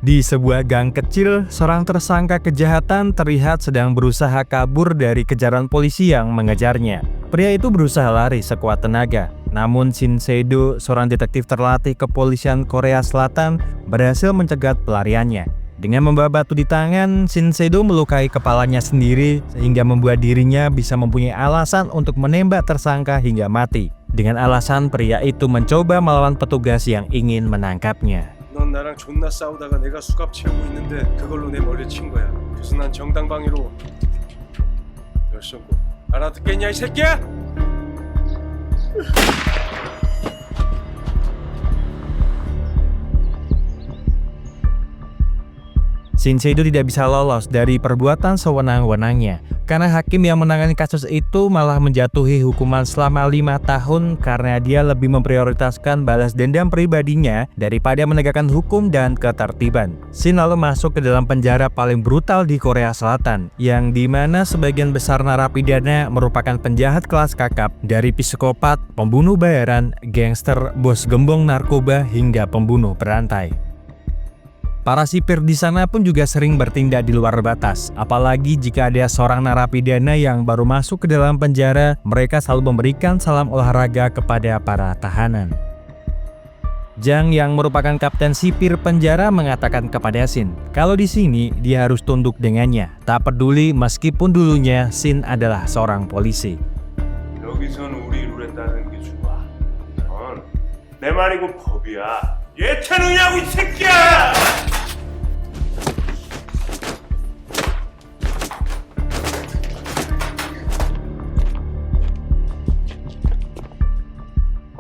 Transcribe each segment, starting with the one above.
Di sebuah gang kecil, seorang tersangka kejahatan terlihat sedang berusaha kabur dari kejaran polisi yang mengejarnya. Pria itu berusaha lari sekuat tenaga, namun Shin Se-do, seorang detektif terlatih kepolisian Korea Selatan, berhasil mencegat pelariannya. Dengan membawa batu di tangan, Shin Se-do melukai kepalanya sendiri sehingga membuat dirinya bisa mempunyai alasan untuk menembak tersangka hingga mati. Dengan alasan pria itu mencoba melawan petugas yang ingin menangkapnya. 넌 나랑 존나 싸우다가 내가 수갑 채우고 있는데 그걸로 내 머리를 친 거야. 그래서 난 정당방위로 널 쏘고 알아듣겠냐 이 새끼야? Shin Se-do tidak bisa lolos dari perbuatan sewenang-wenangnya karena hakim yang menangani kasus itu malah menjatuhi hukuman selama 5 tahun karena dia lebih memprioritaskan balas dendam pribadinya daripada menegakkan hukum dan ketertiban. Shin lalu masuk ke dalam penjara paling brutal di Korea Selatan, yang dimana sebagian besar narapidana merupakan penjahat kelas kakap, dari psikopat, pembunuh bayaran, gangster, bos gembong narkoba hingga pembunuh berantai. Para sipir di sana pun juga sering bertindak di luar batas, apalagi jika ada seorang narapidana yang baru masuk ke dalam penjara, mereka selalu memberikan salam olahraga kepada para tahanan. Jang yang merupakan kapten sipir penjara mengatakan kepada Shin, kalau di sini dia harus tunduk dengannya, tak peduli meskipun dulunya Shin adalah seorang polisi. 여기선 우리 룰에 따르는 게 좋아. 넌 내 말이고 법이야. 예체능이냐고 이 새끼야!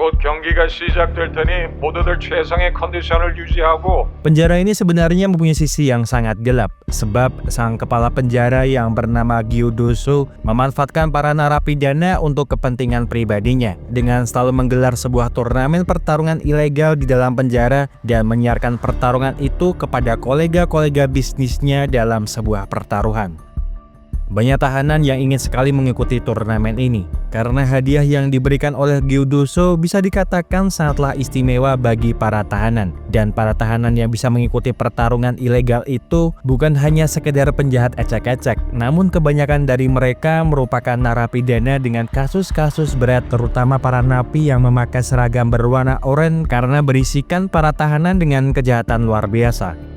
곧 경기가 시작될 테니 모두들 최상의 컨디션을 유지하고. Penjara ini sebenarnya mempunyai sisi yang sangat gelap, sebab sang kepala penjara yang bernama Gyu Do-soo memanfaatkan para narapidana untuk kepentingan pribadinya dengan selalu menggelar sebuah turnamen pertarungan ilegal di dalam penjara dan menyiarkan pertarungan itu kepada kolega-kolega bisnisnya dalam sebuah pertaruhan. Banyak tahanan yang ingin sekali mengikuti turnamen ini, karena hadiah yang diberikan oleh Gyu Do-soo bisa dikatakan sangatlah istimewa bagi para tahanan. Dan para tahanan yang bisa mengikuti pertarungan ilegal itu bukan hanya sekedar penjahat ecek-ecek, namun kebanyakan dari mereka merupakan narapidana dengan kasus-kasus berat, terutama para napi yang memakai seragam berwarna oranye karena berisikan para tahanan dengan kejahatan luar biasa.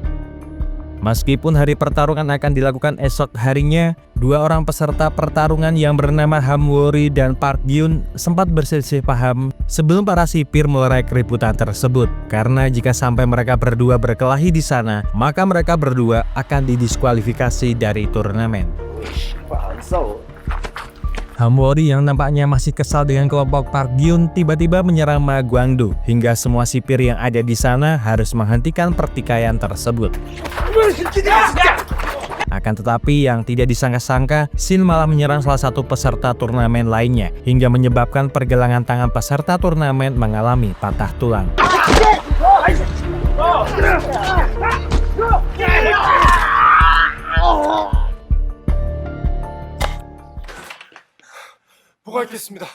Meskipun hari pertarungan akan dilakukan esok harinya, dua orang peserta pertarungan yang bernama Hamwori dan Park Gyun sempat berselisih paham sebelum para sipir melerai keributan tersebut. Karena jika sampai mereka berdua berkelahi di sana, maka mereka berdua akan didiskualifikasi dari turnamen. Hamwori yang nampaknya masih kesal dengan kelompok Park Gyun tiba-tiba menyerang Ma Gwangdo hingga semua sipir yang ada di sana harus menghentikan pertikaian tersebut. Akan tetapi yang tidak disangka-sangka, Shin malah menyerang salah satu peserta turnamen lainnya hingga menyebabkan pergelangan tangan peserta turnamen mengalami patah tulang. 뭐가 있겠습니다.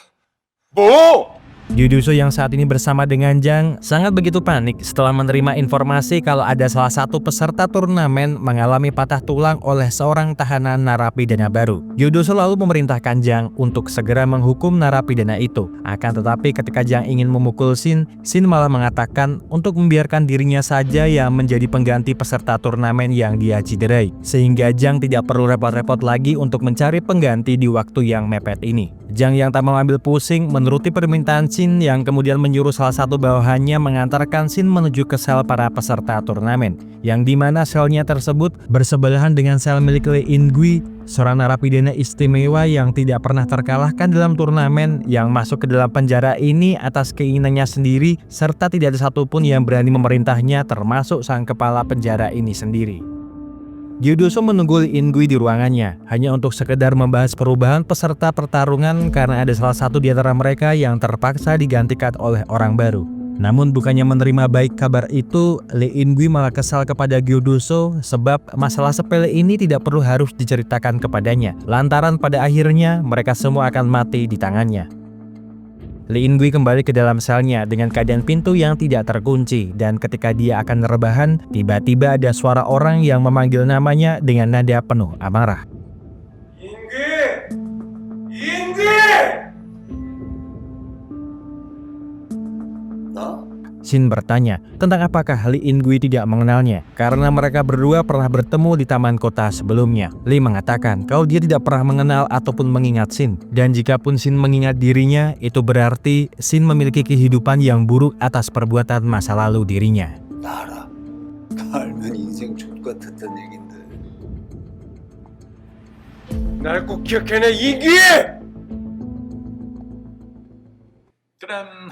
뭐? Gyu Do-soo yang saat ini bersama dengan Jang sangat begitu panik setelah menerima informasi kalau ada salah satu peserta turnamen mengalami patah tulang oleh seorang tahanan narapidana baru. Gyu Do-soo lalu memerintahkan Jang untuk segera menghukum narapidana itu. Akan tetapi ketika Jang ingin memukul Shin malah mengatakan untuk membiarkan dirinya saja yang menjadi pengganti peserta turnamen yang dia ciderai, sehingga Jang tidak perlu repot-repot lagi untuk mencari pengganti di waktu yang mepet ini. Jang yang tak mau ambil pusing menuruti permintaan Shin yang kemudian menyuruh salah satu bawahannya mengantarkan Shin menuju ke sel para peserta turnamen, yang dimana selnya tersebut bersebelahan dengan sel milik Lee In-gui, seorang narapidana istimewa yang tidak pernah terkalahkan dalam turnamen, yang masuk ke dalam penjara ini atas keinginannya sendiri serta tidak ada satupun yang berani memerintahnya, termasuk sang kepala penjara ini sendiri. Gyu Do-soo menunggu Lee In-gui di ruangannya hanya untuk sekedar membahas perubahan peserta pertarungan karena ada salah satu di antara mereka yang terpaksa digantikan oleh orang baru. Namun bukannya menerima baik kabar itu, Lee In-gui malah kesal kepada Gyu Do-soo sebab masalah sepele ini tidak perlu harus diceritakan kepadanya, lantaran pada akhirnya mereka semua akan mati di tangannya. Lee In-gui kembali ke dalam selnya dengan keadaan pintu yang tidak terkunci, dan ketika dia akan rebahan, tiba-tiba ada suara orang yang memanggil namanya dengan nada penuh amarah. 인기! Shin bertanya tentang apakah Lee In-gui tidak mengenalnya karena mereka berdua pernah bertemu di taman kota sebelumnya. Lee mengatakan kalau dia tidak pernah mengenal ataupun mengingat Shin, dan jikapun Shin mengingat dirinya, itu berarti Shin memiliki kehidupan yang buruk atas perbuatan masa lalu dirinya. 나 알아. 다 알면 인생 족같았단 얘긴데. 날 꼭 기억해내 인기! 그럼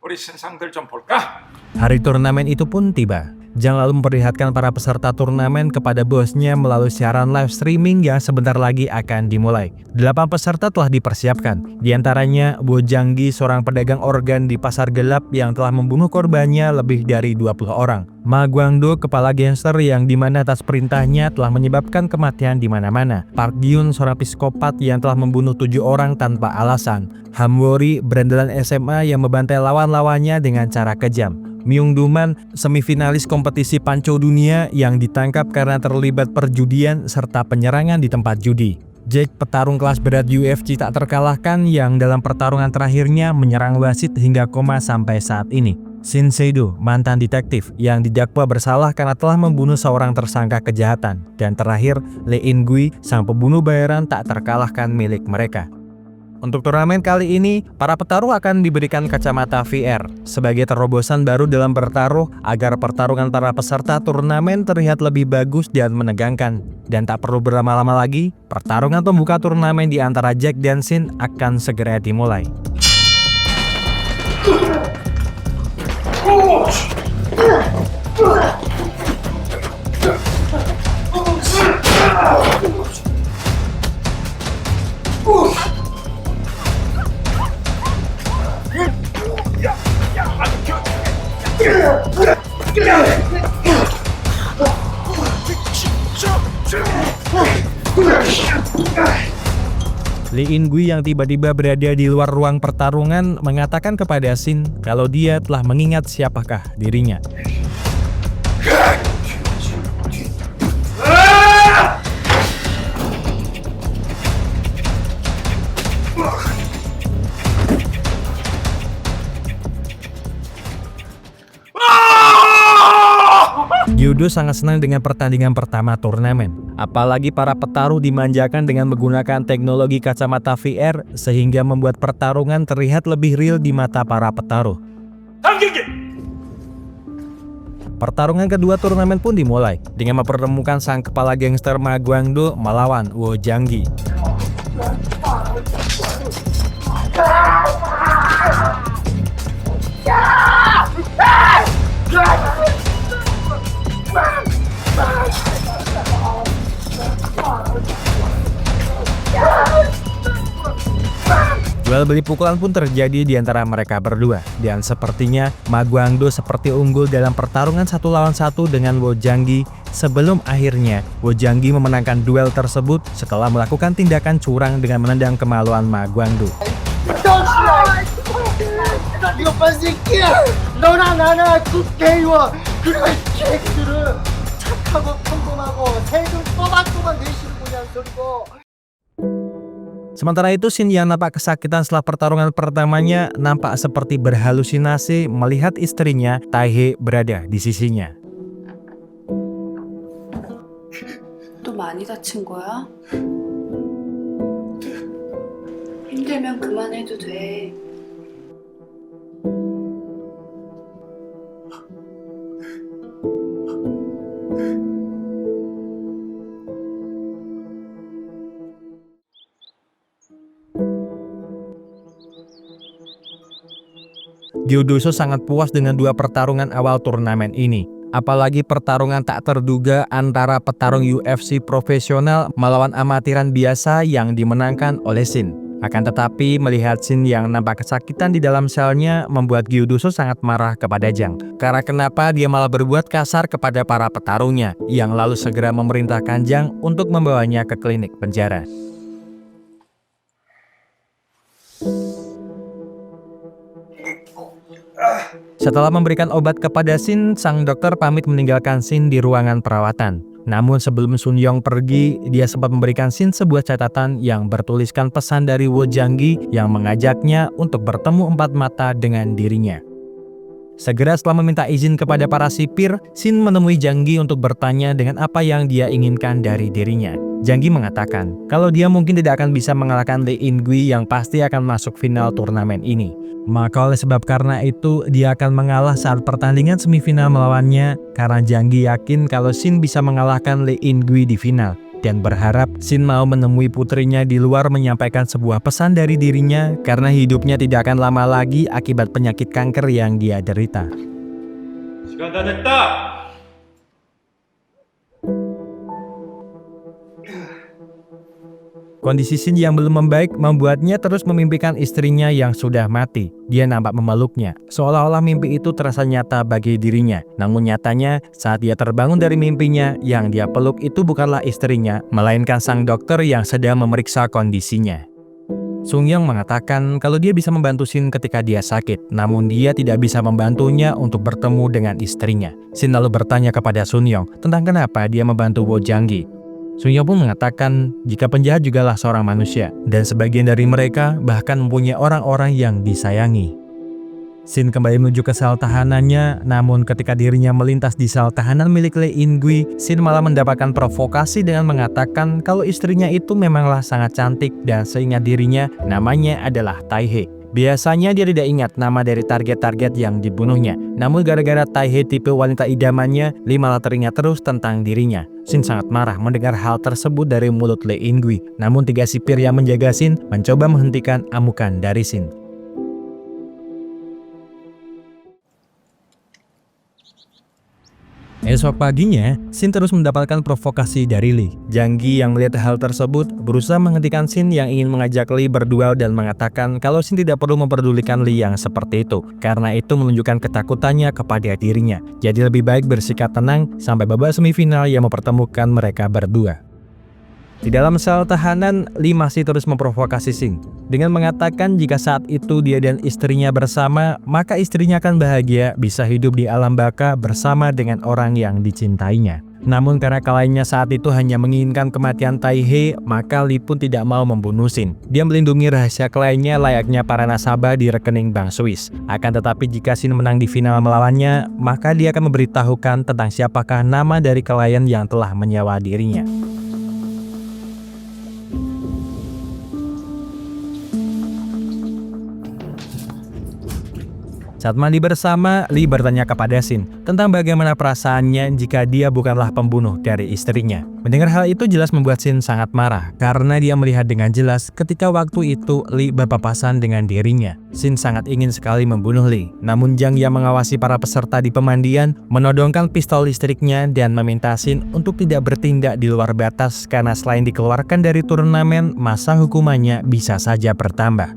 우리 신상들 좀 볼까? Hari turnamen itu pun tiba. Jang lalu memperlihatkan para peserta turnamen kepada bosnya melalui siaran live streaming yang sebentar lagi akan dimulai. 8 peserta telah dipersiapkan. Di antaranya Bo Janggi, seorang pedagang organ di pasar gelap yang telah membunuh korbannya lebih dari 20 orang. Ma Guangdo, kepala gangster yang dimana atas perintahnya telah menyebabkan kematian di mana-mana. Park Gyun, seorang psikopat yang telah membunuh 7 orang tanpa alasan. Hamwori, berandalan SMA yang membantai lawan-lawannya dengan cara kejam. Myung Duman, semifinalis kompetisi panco dunia yang ditangkap karena terlibat perjudian serta penyerangan di tempat judi. Jack, petarung kelas berat UFC tak terkalahkan yang dalam pertarungan terakhirnya menyerang wasit hingga koma sampai saat ini. Shin Se-do, mantan detektif yang didakwa bersalah karena telah membunuh seorang tersangka kejahatan. Dan terakhir, Lee In-gui, sang pembunuh bayaran tak terkalahkan milik mereka. Untuk turnamen kali ini, para petarung akan diberikan kacamata VR sebagai terobosan baru dalam bertaruh agar pertarungan para peserta turnamen terlihat lebih bagus dan menegangkan. Dan tak perlu berlama-lama lagi, pertarungan pembuka turnamen di antara Jack dan Shin akan segera dimulai. Lee In-gui yang tiba-tiba berada di luar ruang pertarungan mengatakan kepada Shin kalau dia telah mengingat siapakah dirinya. Gyudo sangat senang dengan pertandingan pertama turnamen. Apalagi para petaruh dimanjakan dengan menggunakan teknologi kacamata VR sehingga membuat pertarungan terlihat lebih real di mata para petaruh. Pertarungan kedua turnamen pun dimulai dengan mempertemukan sang kepala gangster Ma Guangdo melawan Wo Janggi. Duel beli pukulan pun terjadi di antara mereka berdua, dan sepertinya Ma Guangdo seperti unggul dalam pertarungan 1 lawan 1 dengan Wo Janggi sebelum akhirnya Wo Janggi memenangkan duel tersebut setelah melakukan tindakan curang dengan menendang kemaluan Ma Guangdo. Sementara itu, Shin yang nampak kesakitan setelah pertarungan pertamanya nampak seperti berhalusinasi melihat istrinya Taehae berada di sisinya. 또 많이 다친 거야? 힘들면 그만해도 돼. Gyudoso sangat puas dengan 2 pertarungan awal turnamen ini. Apalagi pertarungan tak terduga antara petarung UFC profesional melawan amatiran biasa yang dimenangkan oleh Shin. Akan tetapi melihat Shin yang nampak kesakitan di dalam selnya membuat Gyudoso sangat marah kepada Jang. Karena kenapa dia malah berbuat kasar kepada para petarungnya, yang lalu segera memerintahkan Jang untuk membawanya ke klinik penjara. Setelah memberikan obat kepada Shin, sang dokter pamit meninggalkan Shin di ruangan perawatan. Namun sebelum Sun Yong pergi, dia sempat memberikan Shin sebuah catatan yang bertuliskan pesan dari Wo Janggi yang mengajaknya untuk bertemu empat mata dengan dirinya. Segera setelah meminta izin kepada para sipir, Shin menemui Janggi untuk bertanya dengan apa yang dia inginkan dari dirinya. Janggi mengatakan kalau dia mungkin tidak akan bisa mengalahkan Lee In-gui yang pasti akan masuk final turnamen ini. Maka oleh sebab karena itu dia akan mengalah saat pertandingan semifinal melawannya, karena Janggi yakin kalau Shin bisa mengalahkan Lee In-gui di final dan berharap Shin mau menemui putrinya di luar menyampaikan sebuah pesan dari dirinya karena hidupnya tidak akan lama lagi akibat penyakit kanker yang dia derita. 시간 다 됐다. Kondisi Shin yang belum membaik membuatnya terus memimpikan istrinya yang sudah mati. Dia nampak memeluknya, seolah-olah mimpi itu terasa nyata bagi dirinya. Namun nyatanya, saat dia terbangun dari mimpinya, yang dia peluk itu bukanlah istrinya, melainkan sang dokter yang sedang memeriksa kondisinya. Sung Young mengatakan kalau dia bisa membantu Shin ketika dia sakit, namun dia tidak bisa membantunya untuk bertemu dengan istrinya. Shin lalu bertanya kepada Sun Young tentang kenapa dia membantu Wo Janggi. Sun Young pun mengatakan jika penjahat jugalah seorang manusia, dan sebagian dari mereka bahkan mempunyai orang-orang yang disayangi. Shin kembali menuju ke sel tahanannya, namun ketika dirinya melintas di sel tahanan milik Lee In-gui, Shin malah mendapatkan provokasi dengan mengatakan kalau istrinya itu memanglah sangat cantik dan seingat dirinya namanya adalah Tae-hee. Biasanya dia tidak ingat nama dari target-target yang dibunuhnya, namun gara-gara Tae-hee tipe wanita idamannya, Lee malah teringat terus tentang dirinya. Shin sangat marah mendengar hal tersebut dari mulut Lee In-gui, namun tiga sipir yang menjaga Shin mencoba menghentikan amukan dari Shin. Esok paginya, Shin terus mendapatkan provokasi dari Lee. Janggi yang melihat hal tersebut berusaha menghentikan Shin yang ingin mengajak Lee berduel dan mengatakan kalau Shin tidak perlu memperdulikan Lee yang seperti itu, karena itu menunjukkan ketakutannya kepada dirinya. Jadi lebih baik bersikap tenang sampai babak semifinal yang mempertemukan mereka berdua. Di dalam sel tahanan, Lee masih terus memprovokasi Shin dengan mengatakan jika saat itu dia dan istrinya bersama, maka istrinya akan bahagia bisa hidup di alam baka bersama dengan orang yang dicintainya. Namun karena kliennya saat itu hanya menginginkan kematian Tae-hee, maka Lee pun tidak mau membunuh Shin. Dia melindungi rahasia kliennya layaknya para nasabah di rekening bank Swiss. Akan tetapi jika Shin menang di final melawannya, maka dia akan memberitahukan tentang siapakah nama dari klien yang telah menyewa dirinya. Saat mandi bersama, Lee bertanya kepada Shin tentang bagaimana perasaannya jika dia bukanlah pembunuh dari istrinya. Mendengar hal itu jelas membuat Shin sangat marah karena dia melihat dengan jelas ketika waktu itu Lee berpapasan dengan dirinya. Shin sangat ingin sekali membunuh Lee, namun Jang yang mengawasi para peserta di pemandian menodongkan pistol listriknya dan meminta Shin untuk tidak bertindak di luar batas karena selain dikeluarkan dari turnamen, masa hukumannya bisa saja bertambah.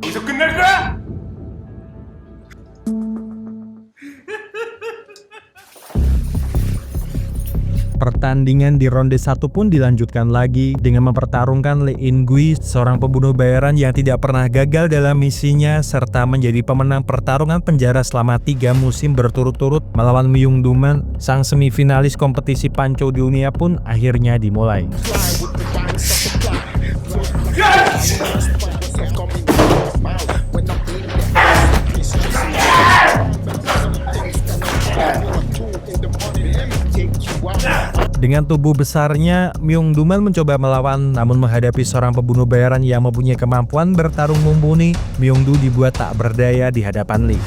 Pertandingan di ronde 1 pun dilanjutkan lagi dengan mempertarungkan Lee In-gui, seorang pembunuh bayaran yang tidak pernah gagal dalam misinya serta menjadi pemenang pertarungan penjara selama 3 musim berturut-turut melawan Myung Duman. Sang semifinalis kompetisi panco dunia pun akhirnya dimulai. Dengan tubuh besarnya, Myung Duman mencoba melawan, namun menghadapi seorang pembunuh bayaran yang mempunyai kemampuan bertarung mumpuni, Myung Du dibuat tak berdaya di hadapan Lee.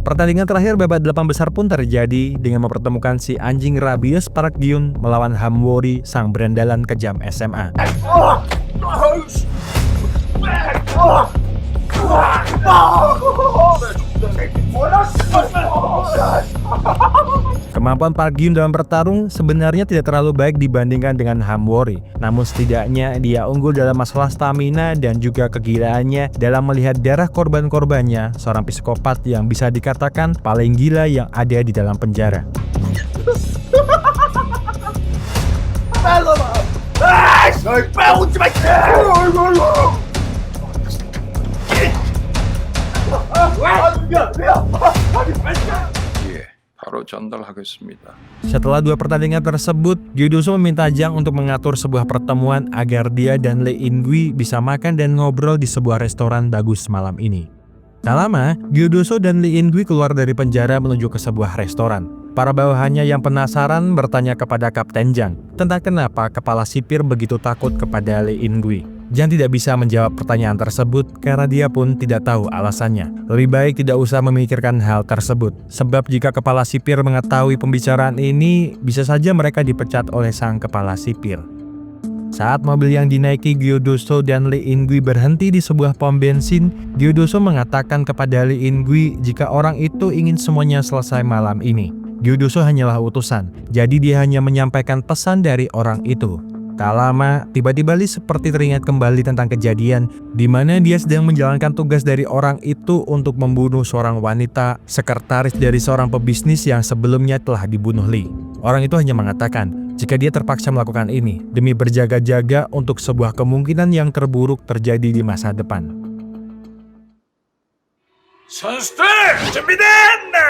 Pertandingan terakhir babak 8 besar pun terjadi dengan mempertemukan si anjing rabies Park Gyun melawan Hamwori, sang berandalan kejam SMA. Kemampuan Park Gyun dalam bertarung sebenarnya tidak terlalu baik dibandingkan dengan Hamwori, namun setidaknya dia unggul dalam masalah stamina dan juga kegilaannya dalam melihat darah korban-korbannya, seorang psikopat yang bisa dikatakan paling gila yang ada di dalam penjara. 예, 바로 전달하겠습니다. Setelah dua pertandingan tersebut, Gyudoso meminta Jang untuk mengatur sebuah pertemuan agar dia dan Lee In-gui bisa makan dan ngobrol di sebuah restoran bagus malam ini. Tak lama, Gyudoso dan Lee In-gui keluar dari penjara menuju ke sebuah restoran. Para bawahannya yang penasaran bertanya kepada Kapten Jang tentang kenapa kepala sipir begitu takut kepada Lee In-gui. Jang tidak bisa menjawab pertanyaan tersebut karena dia pun tidak tahu alasannya. Lebih baik tidak usah memikirkan hal tersebut, sebab jika kepala sipir mengetahui pembicaraan ini, bisa saja mereka dipecat oleh sang kepala sipir. Saat mobil yang dinaiki Gyudoso dan Lee In-gui berhenti di sebuah pom bensin, Gyudoso mengatakan kepada Lee In-gui jika orang itu ingin semuanya selesai malam ini. Gyudoso hanyalah utusan, jadi dia hanya menyampaikan pesan dari orang itu. Tak lama, tiba-tiba Lee seperti teringat kembali tentang kejadian di mana dia sedang menjalankan tugas dari orang itu untuk membunuh seorang wanita, sekretaris dari seorang pebisnis yang sebelumnya telah dibunuh Lee. Orang itu hanya mengatakan jika dia terpaksa melakukan ini demi berjaga-jaga untuk sebuah kemungkinan yang terburuk terjadi di masa depan. 선수들 준비됐나?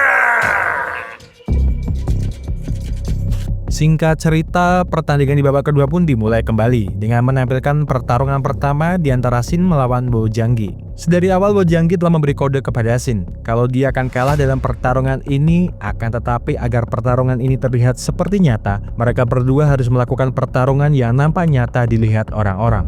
Singkat cerita, pertandingan di babak kedua pun dimulai kembali dengan menampilkan pertarungan pertama di antara Shin melawan Bojanggi. Sedari awal Bojanggi telah memberi kode kepada Shin kalau dia akan kalah dalam pertarungan ini, akan tetapi agar pertarungan ini terlihat seperti nyata, mereka berdua harus melakukan pertarungan yang nampak nyata dilihat orang-orang.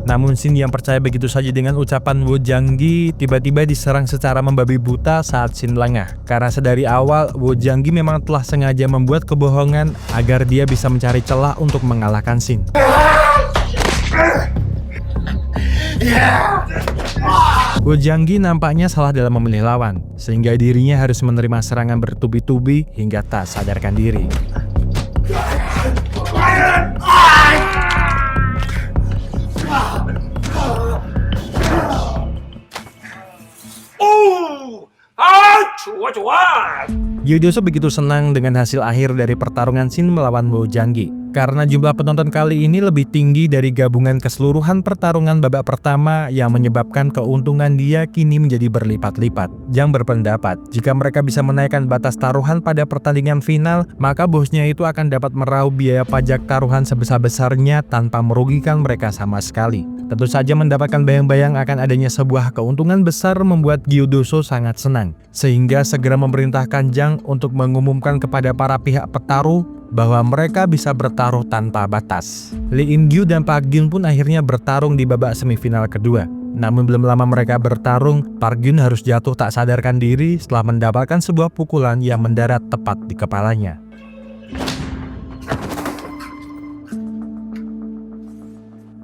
Namun Shin yang percaya begitu saja dengan ucapan Bojanggi tiba-tiba diserang secara membabi buta saat Shin lengah. Karena sedari awal Bojanggi memang telah sengaja membuat kebohongan agar dia bisa mencari celah untuk mengalahkan Shin. Bojanggi nampaknya salah dalam memilih lawan, sehingga dirinya harus menerima serangan bertubi-tubi hingga tak sadarkan diri. 좋아. Gyudoso begitu senang dengan hasil akhir dari pertarungan Shin melawan Bojanggi karena jumlah penonton kali ini lebih tinggi dari gabungan keseluruhan pertarungan babak pertama yang menyebabkan keuntungan dia kini menjadi berlipat-lipat. Jang berpendapat jika mereka bisa menaikkan batas taruhan pada pertandingan final, maka bosnya itu akan dapat meraup biaya pajak taruhan sebesar-besarnya tanpa merugikan mereka sama sekali. Tentu saja mendapatkan bayang-bayang akan adanya sebuah keuntungan besar membuat Gyudoso sangat senang, sehingga segera memerintahkan Jang untuk mengumumkan kepada para pihak petaruh bahwa mereka bisa bertaruh tanpa batas. Lee In-gyu dan Park Gyun pun akhirnya bertarung di babak semifinal kedua. Namun belum lama mereka bertarung, Park Gyun harus jatuh tak sadarkan diri setelah mendapatkan sebuah pukulan yang mendarat tepat di kepalanya.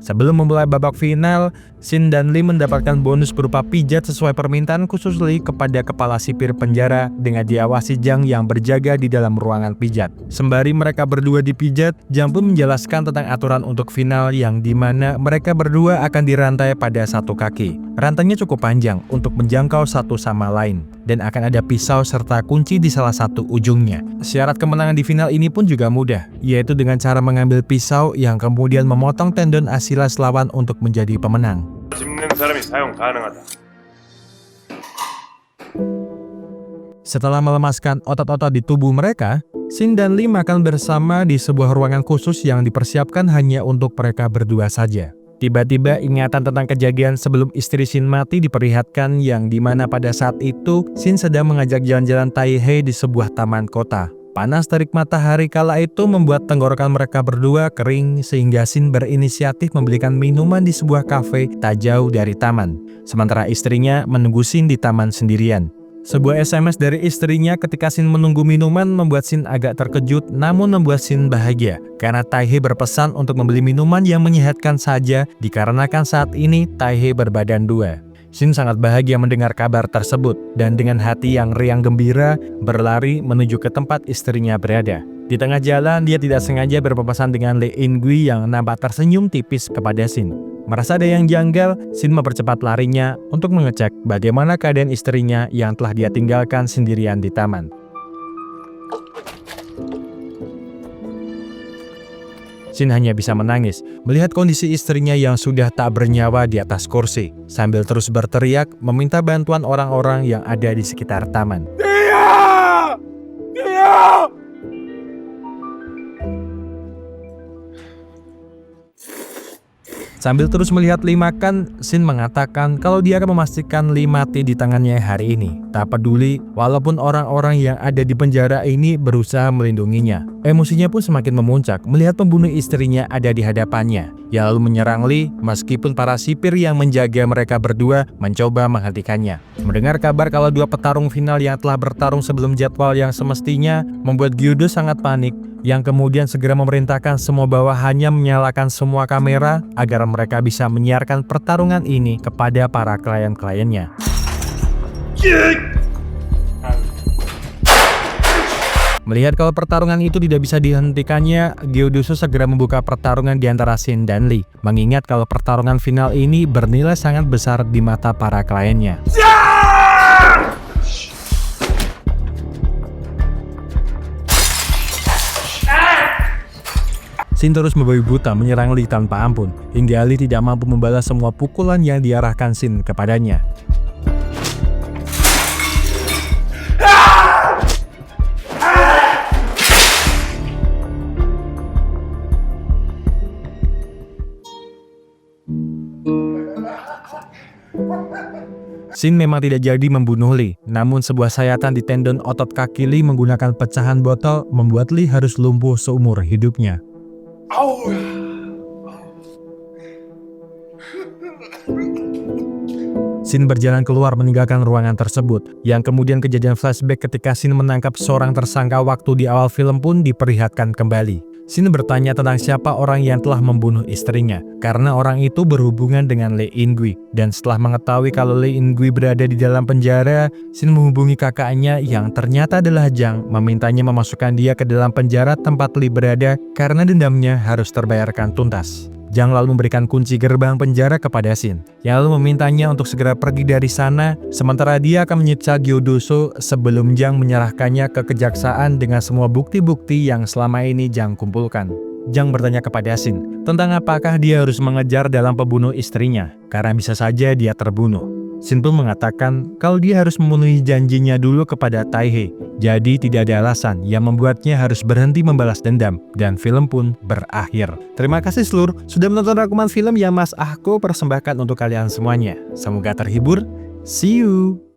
Sebelum memulai babak final, Shin dan Lee mendapatkan bonus berupa pijat sesuai permintaan khusus Lee kepada kepala sipir penjara dengan diawasi Jang yang berjaga di dalam ruangan pijat. Sembari mereka berdua dipijat, Jang pun menjelaskan tentang aturan untuk final yang dimana mereka berdua akan dirantai pada satu kaki. Rantainya cukup panjang untuk menjangkau satu sama lain, dan akan ada pisau serta kunci di salah satu ujungnya. Syarat kemenangan di final ini pun juga mudah, yaitu dengan cara mengambil pisau yang kemudian memotong tendon asilas lawan untuk menjadi pemenang. 짚는 사람이 사용 가능하다. Setelah melemaskan otot-otot di tubuh mereka, Shin dan Lee makan bersama di sebuah ruangan khusus yang dipersiapkan hanya untuk mereka berdua saja. Tiba-tiba ingatan tentang kejadian sebelum istri Shin mati diperlihatkan yang dimana pada saat itu Shin sedang mengajak jalan-jalan Taihei di sebuah taman kota. Panas terik matahari kala itu membuat tenggorokan mereka berdua kering sehingga Shin berinisiatif membelikan minuman di sebuah kafe tak jauh dari taman. Sementara istrinya menunggu Shin di taman sendirian. Sebuah SMS dari istrinya ketika Shin menunggu minuman membuat Shin agak terkejut namun membuat Shin bahagia karena Taihei berpesan untuk membeli minuman yang menyehatkan saja dikarenakan saat ini Taihei berbadan dua. Shin sangat bahagia mendengar kabar tersebut dan dengan hati yang riang gembira berlari menuju ke tempat istrinya berada. Di tengah jalan dia tidak sengaja berpapasan dengan Lee In-gui yang nampak tersenyum tipis kepada Shin. Merasa ada yang janggal, Shin mempercepat larinya untuk mengecek bagaimana keadaan istrinya yang telah dia tinggalkan sendirian di taman. Shin hanya bisa menangis melihat kondisi istrinya yang sudah tak bernyawa di atas kursi, sambil terus berteriak meminta bantuan orang-orang yang ada di sekitar taman. Sambil terus melihat Lee makan, Shin mengatakan kalau dia akan memastikan Lee mati di tangannya hari ini. Tak peduli, walaupun orang-orang yang ada di penjara ini berusaha melindunginya. Emosinya pun semakin memuncak melihat pembunuh istrinya ada di hadapannya. Ia lalu menyerang Lee meskipun para sipir yang menjaga mereka berdua mencoba menghentikannya. Mendengar kabar kalau dua petarung final yang telah bertarung sebelum jadwal yang semestinya membuat Gyudo sangat panik, yang kemudian segera memerintahkan semua bawahannya menyalakan semua kamera agar mereka bisa menyiarkan pertarungan ini kepada para klien-kliennya. Melihat kalau pertarungan itu tidak bisa dihentikannya, Gyudo segera membuka pertarungan di antara Shin dan Lee, mengingat kalau pertarungan final ini bernilai sangat besar di mata para kliennya. Shin terus membabi buta menyerang Lee tanpa ampun, hingga Lee tidak mampu membalas semua pukulan yang diarahkan Shin kepadanya. Shin memang tidak jadi membunuh Lee, namun sebuah sayatan di tendon otot kaki Lee menggunakan pecahan botol membuat Lee harus lumpuh seumur hidupnya. Shin berjalan keluar meninggalkan ruangan tersebut, yang kemudian kejadian flashback ketika Shin menangkap seorang tersangka waktu di awal film pun diperlihatkan kembali. Shin bertanya tentang siapa orang yang telah membunuh istrinya, karena orang itu berhubungan dengan Lee In-gui. Dan setelah mengetahui kalau Lee In-gui berada di dalam penjara, Shin menghubungi kakaknya yang ternyata adalah Jang, memintanya memasukkan dia ke dalam penjara tempat Lee berada karena dendamnya harus terbayarkan tuntas. Jang lalu memberikan kunci gerbang penjara kepada Shin, yang lalu memintanya untuk segera pergi dari sana, sementara dia akan menyiksa Gyudo sebelum Jang menyerahkannya ke kejaksaan dengan semua bukti-bukti yang selama ini Jang kumpulkan. Jang bertanya kepada Shin tentang apakah dia harus mengejar dalam pembunuh istrinya, karena bisa saja dia terbunuh. Shin pun mengatakan kalau dia harus memenuhi janjinya dulu kepada Taihei, jadi tidak ada alasan yang membuatnya harus berhenti membalas dendam, dan film pun berakhir. Terima kasih seluruh sudah menonton rangkuman film yang Mas Ahko persembahkan untuk kalian semuanya. Semoga terhibur. See you!